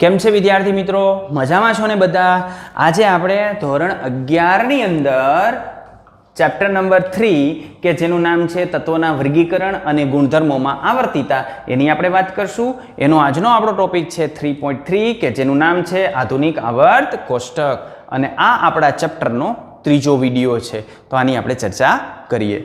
કેમ છે વિદ્યાર્થી મિત્રો? મજામાં છો ને બધા? આજે આપણે ધોરણ 11 ની અંદર ચેપ્ટર નંબર 3 કે જેનું નામ છે તત્વોના વર્ગીકરણ અને ગુણધર્મોમાં આવર્તિતા એની આપણે વાત કરશું. એનો આજનો આપણો ટોપિક છે 3.3 કે જેનું નામ છે આધુનિક આવર્ત કોષ્ટક અને આ આપણા ચેપ્ટરનો ત્રીજો વિડિયો છે. તો આની આપણે ચર્ચા કરીએ.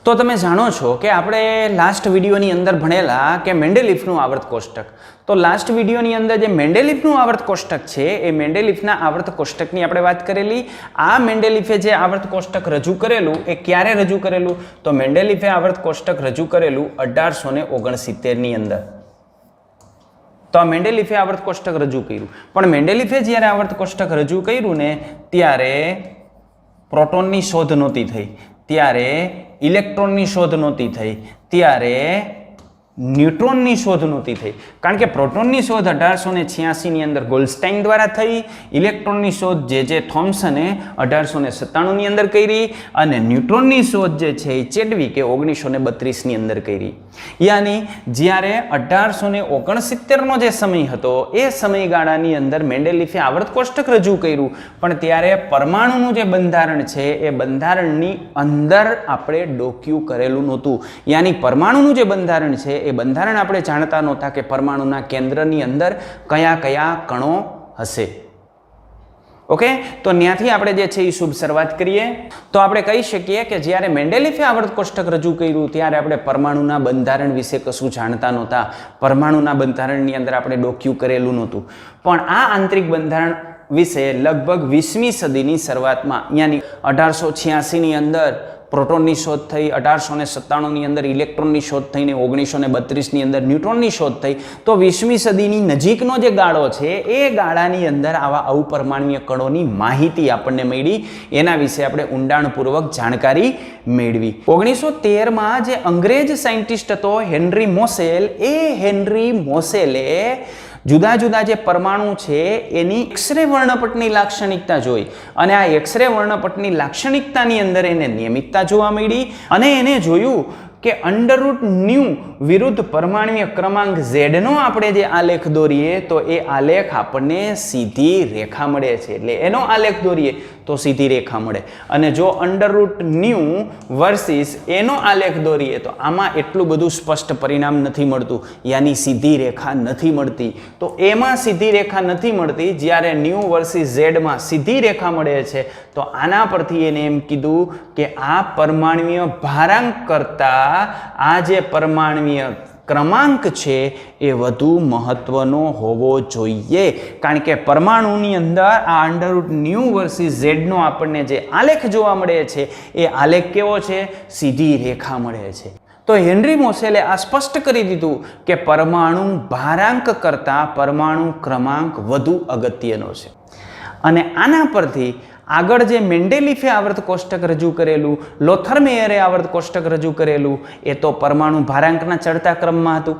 તો તમે જાણો છો કે આપણે લાસ્ટ વિડીયોની અંદર ભણેલા કે મેન્ડેલિફનું આવર્ત કોષ્ટક. તો લાસ્ટ વિડીયોની અંદર જે મેન્ડેલિફનું આવર્ત કોષ્ટક છે એ મેન્ડેલિફના આવર્ત કોષ્ટકની આપણે વાત કરેલી. આ મેન્ડેલિફે જે આવર્ત કોષ્ટક રજૂ કરેલું એ ક્યારે રજૂ કરેલું? તો મેન્ડેલિફે આવર્ત કોષ્ટક રજૂ કરેલું 1869ની અંદર. તો આ મેન્ડેલિફે આવર્ત કોષ્ટક રજૂ કર્યું. પણ મેન્ડેલિફે જ્યારે આવર્ત કોષ્ટક રજૂ કર્યું ને ત્યારે પ્રોટોનની શોધ નહોતી થઈ, ત્યારે ઇલેક્ટ્રોનની શોધ નહોતી થઈ, ત્યારે ન્યુટ્રોનની શોધ નહોતી થઈ. કારણ કે પ્રોટોનની શોધ 1886ની અંદર ગોલ્ડસ્ટાઇન દ્વારા થઈ, ઇલેક્ટ્રોનની શોધ જે થોમ્સને 1897ની અંદર કરી અને ન્યુટ્રોનની શોધ જે છે એ ચેડવિકે 1932ની અંદર કરી. યાની જ્યારે 1869નો જે સમય હતો એ સમયગાળાની અંદર મેન્ડેલિફે આવર્ત કોષ્ટક રજૂ કર્યું. પણ ત્યારે પરમાણુનું જે બંધારણ છે એ બંધારણની અંદર આપણે ડોક્યુ કરેલું નહોતું. યાની પરમાણુનું જે બંધારણ છે એ બંધારણ આપણે જાણતા નહોતા કે પરમાણુના કેન્દ્રની અંદર કયા કયા કણો હશે. ઓકે, તો ત્યાંથી આપણે જે છે એ શુભ શરૂઆત કરીએ. તો આપણે કહી શકીએ કે જ્યારે મેન્ડેલિફે આવર્ત કોષ્ટક રજૂ કર્યું ત્યારે આપણે પરમાણુના બંધારણ વિશે કશું જાણતા નહોતા. પરમાણુના બંધારણની અંદર આપણે ડોક્યુ કરેલું નહોતું. પણ આ આંતરિક બંધારણ વિશે લગભગ 20મી સદીની શરૂઆતમાં યાની 1886ની અંદર પ્રોટોનની શોધ થઈ, 1897ની અંદર ઇલેક્ટ્રોનની શોધ થઈને 1932ની અંદર ન્યુટ્રોનની શોધ થઈ. તો 20મી સદીની નજીકનો જે ગાળો છે એ ગાળાની અંદર આવા અવપરમાણ્વીય કણોની માહિતી આપણને મળી. એના વિશે આપણે ઊંડાણપૂર્વક જાણકારી મેળવી. 1913માં જે અંગ્રેજ સાયન્ટિસ્ટ હતો હેનરી મોસેલ, એ હેનરી મોસેલે જુદા જુદા જે પરમાણુ છે એની એક્સરે વર્ણપટની લાક્ષણિકતા જોઈ અને આ એક્સરે વર્ણપટની લાક્ષણિકતાની અંદર એને નિયમિતતા જોવા મળી અને એને જોયું કે અંડરરૂટ ન્યુ વિરુદ્ધ પરમાણ્વીય ક્રમાંક ઝેડનો આપણે જે આલેખ દોરીએ તો એ આલેખ આપણને સીધી રેખા મળે છે. એટલે એનો આલેખ દોરીએ તો સીધી રેખા મળે અને જો અંડરરૂટ ન્યુ વર્સિસ એનો આલેખ દોરીએ તો આમાં એટલું બધું સ્પષ્ટ પરિણામ નથી મળતું, યાની સીધી રેખા નથી મળતી. તો એમાં સીધી રેખા નથી મળતી, જ્યારે ન્યુ વર્સિસ ઝેડમાં સીધી રેખા મળે છે. તો આના પરથી એને એમ કીધું કે આ પરમાણ્વીય ભારાંક કરતા આ જે પરમાણ્વીય ક્રમાંક છે એ વધુ મહત્વનો હોવો જોઈએ. કારણ કે પરમાણુની અંદર આ અંડરરૂટ ન્યુ વર્સિસ ઝેડનો આપણને જે આલેખ જોવા મળે છે એ આલેખ કેવો છે? સીધી રેખા મળે છે. તો હેનરી મોસેલે આ સ્પષ્ટ કરી દીધું કે પરમાણુ ભારાંક કરતાં પરમાણુ ક્રમાંક વધુ અગત્યનો છે. અને આના પરથી આગળ જે મેન્ડેલિફે આવર્ત કોષ્ટક રજૂ કરેલું, લોથરમેયરે આવર્ત કોષ્ટક રજૂ કરેલું એ તો પરમાણુ ભારાંકના ચડતા ક્રમમાં હતું,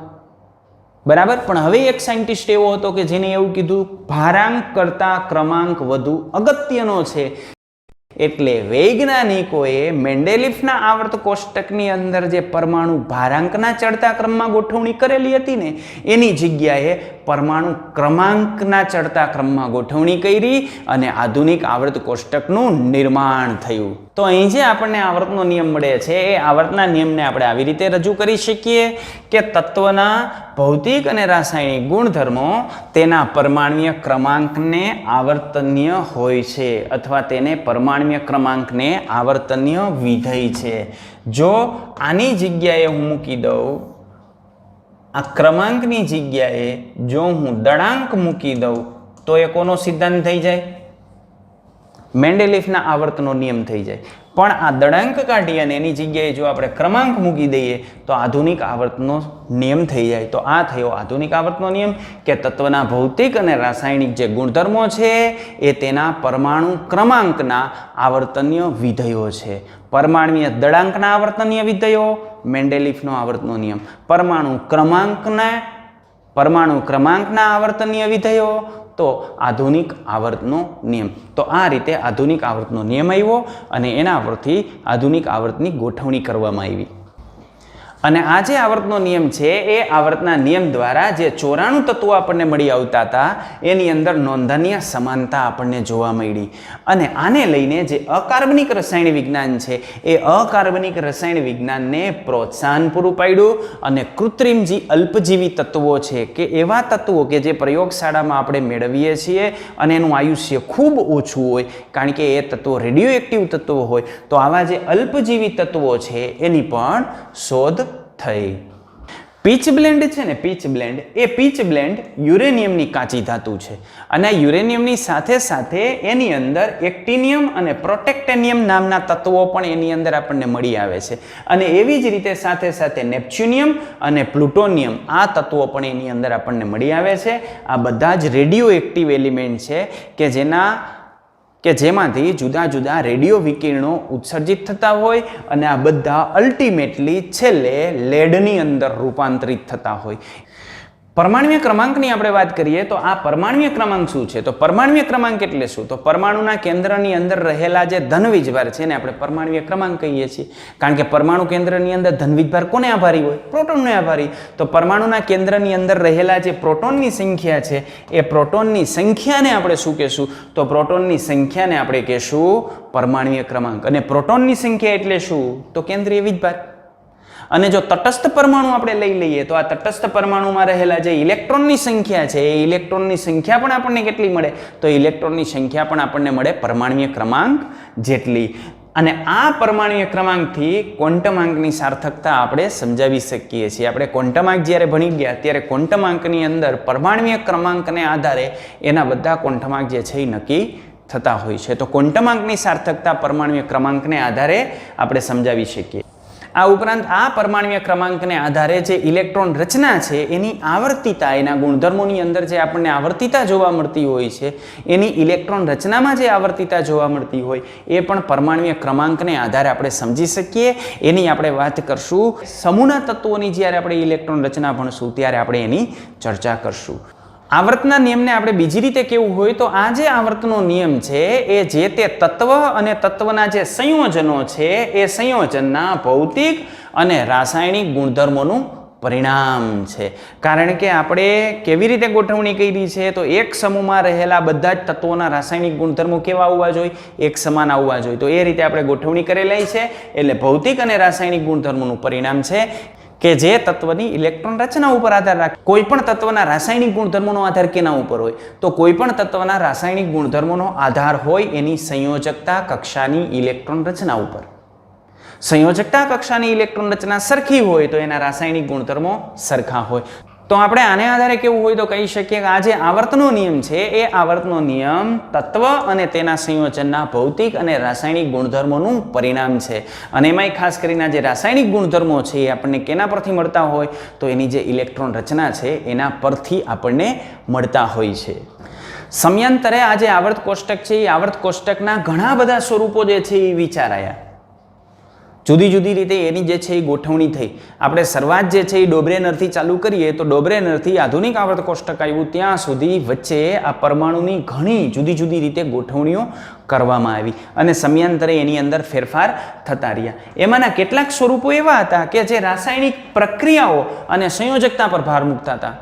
બરાબર. પણ હવે એક સાયન્ટિસ્ટ એવો હતો કે જેને એવું કીધું ભારાંક કરતા ક્રમાંક વધુ અગત્યનો છે. એટલે વૈજ્ઞાનિકોએ મેન્ડેલિફના આવર્ત કોષ્ટકની અંદર જે પરમાણુ ભારાંકના ચડતા ક્રમમાં ગોઠવણી કરેલી હતી ને એની જગ્યાએ પરમાણુ ક્રમાંકના ચડતા ક્રમમાં ગોઠવણી કરી અને આધુનિક આવર્ત કોષ્ટકનું નિર્માણ થયું. તો અહીં જે આપણને આવર્તનો નિયમ મળે છે એ આવર્તના નિયમને આપણે આવી રીતે રજૂ કરી શકીએ કે તત્વના ભૌતિક અને રાસાયણિક ગુણધર્મો તેના પરમાણ્વીય ક્રમાંકને આવર્તનીય હોય છે અથવા તેને પરમાણ્વીય ક્રમાંકને આવર્તનીય વિધેય છે. જો આની જગ્યાએ હું મૂકી દઉં, આ ક્રમાંકની જગ્યાએ જો હું દળાંક મૂકી દઉં તો એ કોનો સિદ્ધાંત થઈ જાય? મેન્ડેલિફના આવર્તનો નિયમ થઈ જાય. પણ આ દળાંક કાઢી અને એની જગ્યાએ જો આપણે ક્રમાંક મૂકી દઈએ તો આધુનિક આવર્તનો નિયમ થઈ જાય. તો આ થયો આધુનિક આવર્તનો નિયમ કે તત્વના ભૌતિક અને રાસાયણિક જે ગુણધર્મો છે એ તેના પરમાણુ ક્રમાંકના આવર્તનીય વિધેયો છે. પરમાણ્વીય દળાંકના આવર્તનીય વિધેયો મેન્ડેલિફનો આવર્તનો નિયમ, પરમાણુ ક્રમાંકના આવર્તનીય વિધેયો તો આધુનિક આવર્તનો નિયમ. તો આ રીતે આધુનિક આવર્તનો નિયમ આવ્યો અને એના પરથી આધુનિક આવર્તની ગોઠવણી કરવામાં આવી. અને આ જે આવર્તનો નિયમ છે એ આવર્તના નિયમ દ્વારા જે 94 તત્વો આપણને મળી આવતા હતા એની અંદર નોંધનીય સમાનતા આપણને જોવા મળી. અને આને લઈને જે અકાર્બનિક રસાયણ વિજ્ઞાન છે એ અકાર્બનિક રસાયણ વિજ્ઞાનને પ્રોત્સાહન પૂરું પાડ્યું અને કૃત્રિમ જે અલ્પજીવી તત્વો છે કે એવા તત્વો કે જે પ્રયોગશાળામાં આપણે મેળવીએ છીએ અને એનું આયુષ્ય ખૂબ ઓછું હોય કારણ કે એ તત્વો રેડિયો એક્ટિવ તત્વો હોય તો આવા જે અલ્પજીવી તત્વો છે એની પણ શોધ થઈ. પીચ બ્લેન્ડ છે ને, પીચ બ્લેન્ડ યુરેનિયમની કાચી ધાતુ છે અને આ યુરેનિયમની સાથે સાથે એની અંદર એક્ટિનિયમ અને પ્રોટેક્ટેનિયમ નામના તત્વો પણ એની અંદર આપણને મળી આવે છે અને એવી જ રીતે સાથે સાથે નેપ્ચ્યુનિયમ અને પ્લુટોનિયમ આ તત્વો પણ એની અંદર આપણને મળી આવે છે. આ બધા જ રેડિયો એક્ટિવ એલિમેન્ટ છે કે જેમાંથી જુદા જુદા રેડિયો વિકિરણો ઉત્સર્જિત થતા હોય અને આ બધા અલ્ટિમેટલી છેલ્લે લેડની અંદર રૂપાંતરિત થતા હોય. પરમાણ્વીય ક્રમાંકની આપણે વાત કરીએ તો આ પરમાણ્વીય ક્રમાંક શું છે? તો પરમાણ્વીય ક્રમાંક એટલે શું? તો પરમાણુના કેન્દ્રની અંદર રહેલા જે ધન વીજભાર છે ને આપણે પરમાણ્વીય ક્રમાંક કહીએ છીએ કારણ કે પરમાણુ કેન્દ્રની અંદર ધન વીજભાર કોને આભારી હોય? પ્રોટોનને આભારી. તો પરમાણુના કેન્દ્રની અંદર રહેલા જે પ્રોટોનની સંખ્યા છે એ પ્રોટોનની સંખ્યાને આપણે શું કહેશું? તો પ્રોટોનની સંખ્યાને આપણે કહેશું પરમાણ્વીય ક્રમાંક. અને પ્રોટોનની સંખ્યા એટલે શું? તો કેન્દ્રીય વીજભાર. અને જો તટસ્થ પરમાણુ આપણે લઈ લઈએ તો આ તટસ્થ પરમાણુમાં રહેલા જે ઇલેક્ટ્રોનની સંખ્યા છે એ ઇલેક્ટ્રોનની સંખ્યા પણ આપણને કેટલી મળે? તો ઇલેક્ટ્રોનની સંખ્યા પણ આપણને મળે પરમાણ્વીય ક્રમાંક જેટલી. અને આ પરમાણ્વીય ક્રમાંકથી ક્વોન્ટમ સાર્થકતા આપણે સમજાવી શકીએ છીએ. આપણે ક્વોન્ટમ જ્યારે ભણી ગયા ત્યારે ક્વોન્ટમ અંદર પરમાણ્વીય ક્રમાંકને આધારે એના બધા ક્વોન્ટમ જે છે એ નક્કી થતા હોય છે. તો ક્વોન્ટમ સાર્થકતા પરમાણ્વીય ક્રમાંકને આધારે આપણે સમજાવી શકીએ. આ ઉપરાંત આ પરમાણ્વીય ક્રમાંકને આધારે જે ઇલેક્ટ્રોન રચના છે એની આવર્તિતા, એના ગુણધર્મોની અંદર જે આપણને આવર્તિતા જોવા મળતી હોય છે એની ઇલેક્ટ્રોન રચનામાં જે આવર્તિતા જોવા મળતી હોય એ પણ પરમાણ્વીય ક્રમાંકને આધારે આપણે સમજી શકીએ. એની આપણે વાત કરશું. સમૂહના તત્વોની જ્યારે આપણે ઇલેક્ટ્રોન રચના ભણશું ત્યારે આપણે એની ચર્ચા કરશું. આવર્તના નિયમને આપણે બીજી રીતે કેવું હોય તો આ જે આવર્તનો નિયમ છે એ જે તે તત્વ અને તત્વના જે સંયોજનો છે એ સંયોજનના ભૌતિક અને રાસાયણિક ગુણધર્મોનું પરિણામ છે. કારણ કે આપણે કેવી રીતે ગોઠવણી કરી છે તો એક સમૂહમાં રહેલા બધા જ તત્વોના રાસાયણિક ગુણધર્મો કેવા આવવા જોઈએ? એક સમાન આવવા જોઈએ. તો એ રીતે આપણે ગોઠવણી કરેલી છે. એટલે ભૌતિક અને રાસાયણિક ગુણધર્મોનું પરિણામ છે કે જે તત્વની ઇલેક્ટ્રોન રચના ઉપર આધાર રાખે. કોઈ પણ તત્વના રાસાયણિક ગુણધર્મોનો આધાર કેના ઉપર હોય? તો કોઈ પણ તત્વના રાસાયણિક ગુણધર્મોનો આધાર હોય એની સંયોજકતા કક્ષાની ઇલેક્ટ્રોન રચના ઉપર. સંયોજકતા કક્ષાની ઇલેક્ટ્રોન રચના સરખી હોય તો એના રાસાયણિક ગુણધર્મો સરખા હોય. તો આપણે આને આધારે કેવું હોય તો કહી શકીએ કે આ જે આવર્તનો નિયમ છે એ આવર્તનો નિયમ તત્વ અને તેના સંયોજનના ભૌતિક અને રાસાયણિક ગુણધર્મોનું પરિણામ છે. અને એમાંય ખાસ કરીને જે રાસાયણિક ગુણધર્મો છે એ આપણને કેના પરથી મળતા હોય? તો એની જે ઇલેક્ટ્રોન રચના છે એના પરથી આપણને મળતા હોય છે. સમયાંતરે આ જે આવર્ત કોષ્ટક છે એ આવર્ત કોષ્ટકના ઘણા બધા સ્વરૂપો જે છે એ વિચારાયા. જુદી જુદી રીતે એની જે છે એ ગોઠવણી થઈ. આપણે શરૂઆત જે છે એ ડોબ્રેનરથી ચાલુ કરીએ તો ડોબ્રેનરથી આધુનિક આવર્ત કોષ્ટક આવ્યું ત્યાં સુધી વચ્ચે આ પરમાણુની ઘણી જુદી જુદી રીતે ગોઠવણીઓ કરવામાં આવી અને સમયાંતરે એની અંદર ફેરફાર થતા રહ્યા. એમાંના કેટલાક સ્વરૂપો એવા હતા કે જે રાસાયણિક પ્રક્રિયાઓ અને સંયોજકતા પર ભાર મૂકતા હતા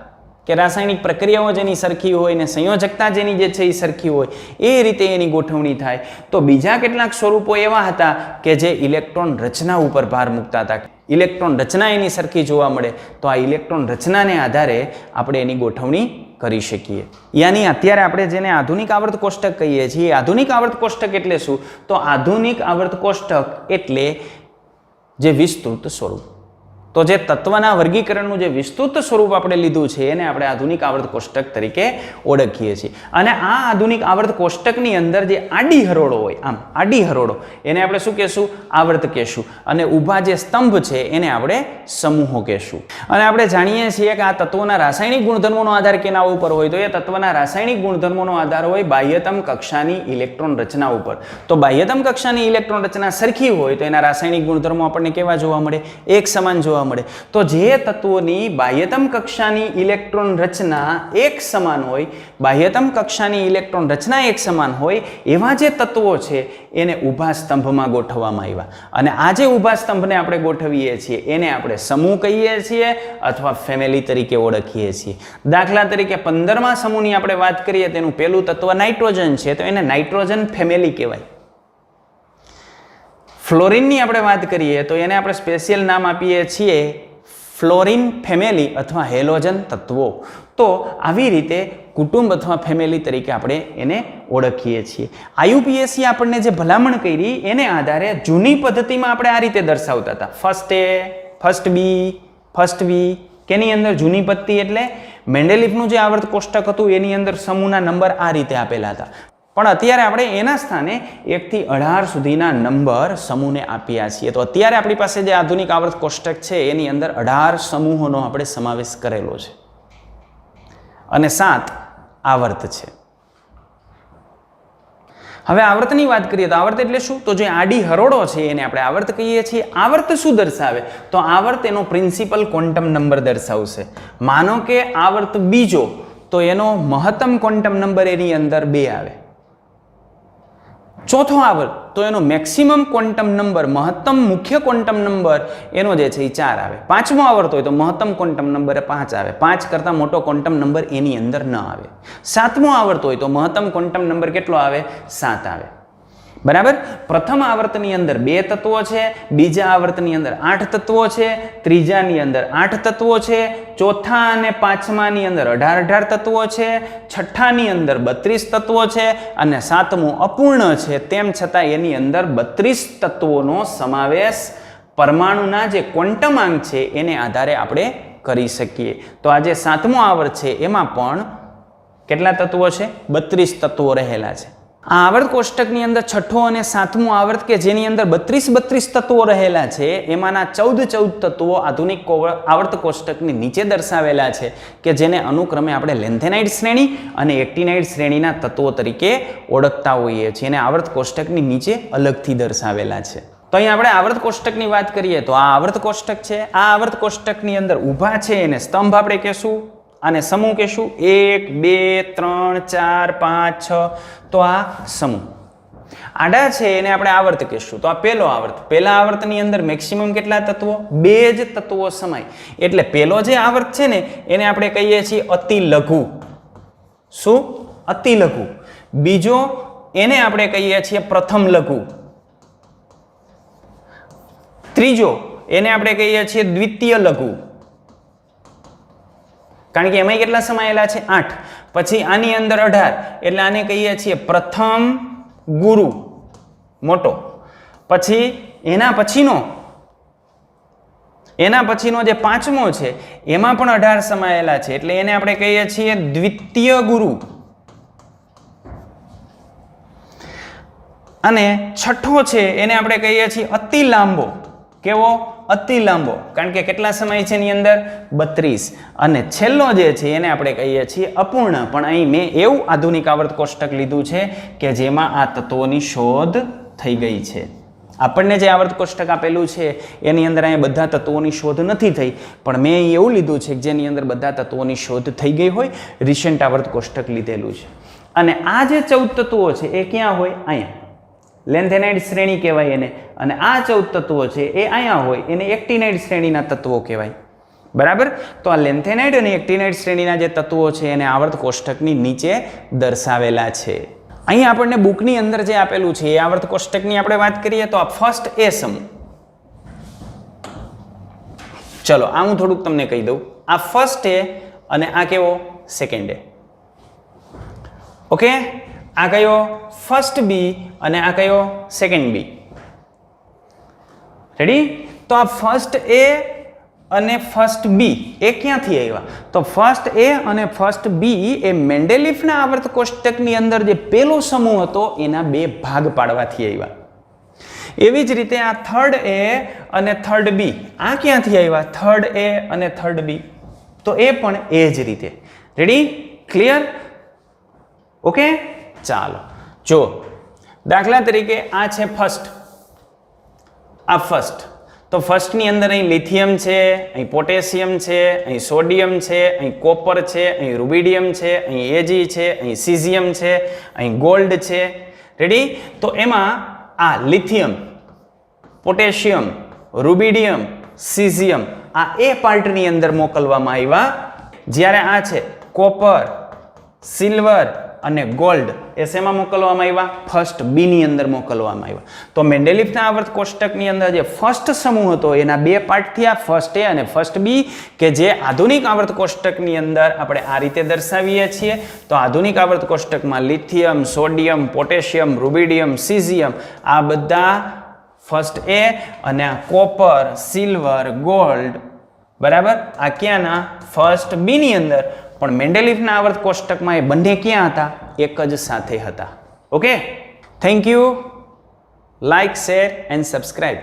કે રાસાયણિક પ્રક્રિયાઓ જેની સરખી હોય ને સંયોજકતા જેની જે છે એ સરખી હોય એ રીતે એની ગોઠવણી થાય. તો બીજા કેટલાક સ્વરૂપો એવા હતા કે જે ઇલેક્ટ્રોન રચના ઉપર ભાર મૂકતા હતા. ઇલેક્ટ્રોન રચના એની સરખી જોવા મળે તો આ ઇલેક્ટ્રોન રચનાને આધારે આપણે એની ગોઠવણી કરી શકીએ. યાની અત્યારે આપણે જેને આધુનિક આવર્ત કોષ્ટક કહીએ છીએ આધુનિક આવર્ત કોષ્ટક એટલે શું? તો આધુનિક આવર્ત કોષ્ટક એટલે જે વિસ્તૃત સ્વરૂપ. તો જે તત્વના વર્ગીકરણનું જે વિસ્તૃત સ્વરૂપ આપણે લીધું છે એને આપણે આધુનિક આવર્ત કોષ્ટક તરીકે ઓળખીએ છીએ. અને આ આધુનિક આવર્ત કોષ્ટકની અંદર જે આડી હરોળો હોય આમ આડી હરોળો એને આપણે શું કહેશું? આવર્ત કહેશું. અને ઊભા જે સ્તંભ છે એને આપણે સમૂહો કહેશું. અને આપણે જાણીએ છીએ કે આ તત્વોના રાસાયણિક ગુણધર્મોનો આધાર કેના ઉપર હોય? તો એ તત્વના રાસાયણિક ગુણધર્મોનો આધાર હોય બાહ્યતમ કક્ષાની ઇલેક્ટ્રોન રચના ઉપર. તો બાહ્યતમ કક્ષાની ઇલેક્ટ્રોન રચના સરખી હોય તો એના રાસાયણિક ગુણધર્મો આપણને કેવા જોવા મળે? એક સમાન જોવા મળે. તો જે તત્વોની બાહ્યતમ કક્ષાની ઇલેક્ટ્રોન રચના એક સમાન હોય, બાહ્યતમ કક્ષાની ઇલેક્ટ્રોન રચના એક સમાન હોય એવા જે તત્વો છે એને ઊભા સ્તંભમાં ગોઠવવામાં આવ્યા. અને આ જે ઊભા સ્તંભને આપણે ગોઠવીએ છીએ એને આપણે સમૂહ કહીએ છીએ અથવા ફેમિલી તરીકે ઓળખીએ છીએ. દાખલા તરીકે 15મા સમૂહની આપણે વાત કરીએ, તેનું પહેલું તત્વ નાઇટ્રોજન છે, તો એને નાઇટ્રોજન ફેમિલી કહેવાય. ફ્લોરિનની આપણે વાત કરીએ તો એને આપણે સ્પેશિયલ નામ આપીએ છીએ ફ્લોરિન ફેમિલી અથવા હેલોજન તત્વો. તો આવી રીતે કુટુંબ અથવા ફેમિલી તરીકે આપણે એને ઓળખીએ છીએ. IUPAC આપણને જે ભલામણ કરી એને આધારે જૂની પદ્ધતિમાં આપણે આ રીતે દર્શાવતા હતા. First A, first B, first V. કેની અંદર જૂની પદ્ધતિ એટલે મેન્ડેલિફનું જે આવર્ત કોષ્ટક હતું એની અંદર સમૂહના નંબર આ રીતે આપેલા હતા. પણ અત્યારે આપણે એના સ્થાને 1 થી 18 સુધીના નંબર સમૂહને આપ્યા છીએ. તો અત્યારે આપણી પાસે જે આધુનિક આવર્ત કોષ્ટક છે એની અંદર 18 સમૂહોનો આપણે સમાવેશ કરેલો છે અને 7 આવર્ત છે. હવે આવર્તની વાત કરીએ તો આવર્ત એટલે શું? તો જે આડી હરોળો છે એને આપણે આવર્ત કહીએ છીએ. આવર્ત શું દર્શાવે? તો આવર્ત એનો પ્રિન્સિપલ ક્વોન્ટમ નંબર દર્શાવશે. માનો કે આવર્ત બીજો, તો એનો મહત્તમ ક્વોન્ટમ નંબર એની અંદર 2 આવે. ચોથો આવર્ત તો એનો મેક્સિમમ ક્વોન્ટમ નંબર, મહત્તમ મુખ્ય ક્વોન્ટમ નંબર એનો જે છે એ 4 આવે. પાંચમો આવર્ત હોય તો મહત્તમ ક્વોન્ટમ નંબર 5 આવે. 5 કરતાં મોટો ક્વોન્ટમ નંબર એની અંદર ન આવે. સાતમો આવર્ત હોય તો મહત્તમ ક્વોન્ટમ નંબર કેટલો આવે? 7 આવે. બરાબર. પ્રથમ આવર્તની અંદર 2 તત્વો છે, બીજા આવર્તની અંદર 8 તત્વો છે, ત્રીજાની અંદર 8 તત્વો છે, ચોથા અને પાંચમાની અંદર 18 તત્વો છે, છઠ્ઠાની અંદર 32 તત્વો છે અને સાતમું અપૂર્ણ છે. તેમ છતાં એની અંદર 32 તત્વોનો સમાવેશ પરમાણુના જે ક્વોન્ટમાંક છે એને આધારે આપણે કરી શકીએ. તો આ જે સાતમો આવર્ત છે એમાં પણ કેટલા તત્વો છે? 32 તત્વો રહેલા છે. આ આવર્ત કોષ્ટકની અંદર છઠ્ઠો અને સાતમું આવર્ત કે જેની અંદર 32 તત્વો રહેલા છે એમાંના 14 તત્વો આધુનિક આવર્ત કોષ્ટકની નીચે દર્શાવેલા છે કે જેને અનુક્રમે આપણે લેન્થેનાઇડ શ્રેણી અને એક્ટિનાઇડ શ્રેણીના તત્વો તરીકે ઓળખતા હોઈએ છીએ. એને આવર્ત કોષ્ટકની નીચે અલગથી દર્શાવેલા છે. તો અહીં આપણે આવર્ત કોષ્ટકની વાત કરીએ તો આ આવર્ત કોષ્ટક છે. આ આવર્ત કોષ્ટકની અંદર ઊભા છે એને સ્તંભ આપણે કહેશું અને સમૂહ કહેશું. 1, 2, 3, 4, 5, 6. તો આ સમૂહ. આડા છે એને આપણે આવર્ત કહેશું. તો આ પહેલો આવર્ત. પહેલા આવર્તની અંદર મેક્સિમમ કેટલા તત્વો? 2 જ તત્વો સમાય. એટલે પહેલો જે આવર્ત છે ને એને આપણે કહીએ છીએ અતિ લઘુ. શું? અતિ લઘુ. બીજો એને આપણે કહીએ છીએ પ્રથમ લઘુ. ત્રીજો એને આપણે કહીએ છીએ દ્વિતીય લઘુ, કારણ કે એમાં કેટલા સમાયેલા છે? 8. પછી આની અંદર 18 એટલે આને કહીએ છીએ પ્રથમ ગુરુ, મોટો. પછી એના પછીનો જે પાંચમો છે એમાં પણ 18 સમાયેલા છે એટલે એને આપણે કહીએ છીએ દ્વિતીય ગુરુ. અને છઠ્ઠો છે એને આપણે કહીએ છીએ અતિ લાંબો. કેવો? અતિ લાંબો, કારણ કે કેટલા સમય છે એની અંદર? 32. અને છેલ્લો જે છે એને આપણે કહીએ છીએ અપૂર્ણ. પણ અહીં મેં એવું આધુનિક આવર્ત કોષ્ટક લીધું છે કે જેમાં આ તત્વોની શોધ થઈ ગઈ છે. આપણને જે આવર્ત કોષ્ટક આપેલું છે એની અંદર અહીંયા બધા તત્વોની શોધ નથી થઈ, પણ મેં અહીં એવું લીધું છે કે જેની અંદર બધા તત્વોની શોધ થઈ ગઈ હોય, રિસેન્ટ આવર્ત કોષ્ટક લીધેલું છે. અને આ જે 14 તત્વો છે એ ક્યાં હોય? અહીંયા લેન્થેનાઇડ શ્રેણી કહેવાય એને. અને આ 14 તત્વો છે એ અહીંયા હોય એને એક્ટિનાઇડ શ્રેણીના તત્વો કહેવાય. બરાબર. તો આ લેન્થેનાઇડ અને એક્ટિનાઇડ શ્રેણીના જે તત્વો છે એને આવર્ત કોષ્ટકની નીચે દર્શાવેલા છે. અહીં આપણને બુકની અંદર જે આપેલું છે એ આવર્ત કોષ્ટકની આપણે વાત કરીએ તો આ ફર્સ્ટ એ સમૂહ. ચલો આ હું થોડુંક તમને કહી દઉં. આ ફર્સ્ટ એ અને આ કેવો? Second A. ઓકે. આ કયો? ફર્સ્ટ બી અને આ કયો? Second B. રેડી? તો આ ફર્સ્ટ એ અને ફર્સ્ટ બી એ ક્યાંથી આવ્યા? તો ફર્સ્ટ એ અને ફર્સ્ટ બી એ મેન્ડેલિફના આવર્ત કોષ્ટકની અંદર જે પહેલો સમૂહ હતો એના 2 ભાગ પાડવાથી આવ્યા. એવી જ રીતે આ થર્ડ એ અને થર્ડ બી આ ક્યાંથી આવ્યા? થર્ડ એ અને થર્ડ બી. તો એ પણ એ જ રીતે. રેડી? ક્લિયર? ઓકે. ચાલો જો દાખલા તરીકે આ છે ફર્સ્ટ, આ ફર્સ્ટ. તો ફર્સ્ટની અંદર અહીં લિથિયમ છે, અહીં પોટેશિયમ છે, અહીં સોડિયમ છે, અહીં કોપર છે, અહીં રૂબિડિયમ છે, અહીં એજી છે, અહીં સીઝિયમ છે, અહીં ગોલ્ડ છે. રેડી? તો એમાં આ લિથિયમ, પોટેશિયમ, રૂબિડિયમ, સીઝિયમ આ એ પાર્ટની અંદર મોકલવામાં આવ્યા, જ્યારે આ છે કોપર, સિલ્વર અને ગોલ્ડ એ શેમાં મોકલવામાં આવ્યા? ફર્સ્ટ બી ની અંદર મોકલવામાં આવ્યા. તો મેન્ડેલિફના આવર્ત કોષ્ટકની અંદર જે ફર્સ્ટ સમૂહ હતો એના બે પાર્ટ થયા, ફર્સ્ટ એ અને ફર્સ્ટ બી, કે જે આધુનિક આવર્ત કોષ્ટકની અંદર આપણે આ રીતે દર્શાવીએ છીએ. તો આધુનિક આવર્ત કોષ્ટકમાં lithium, sodium, potassium, rubidium, caesium આ બધા ફર્સ્ટ એ અને આ કોપર, સિલ્વર, ગોલ્ડ, બરાબર, આ ક્યાંના? ફર્સ્ટ બી ની અંદર. પણ મેન્ડેલિફના આવર્ત કોષ્ટકમાં એ બંને ક્યાં હતા? એક જ સાથે હતા. Okay, thank you. Like, share and subscribe.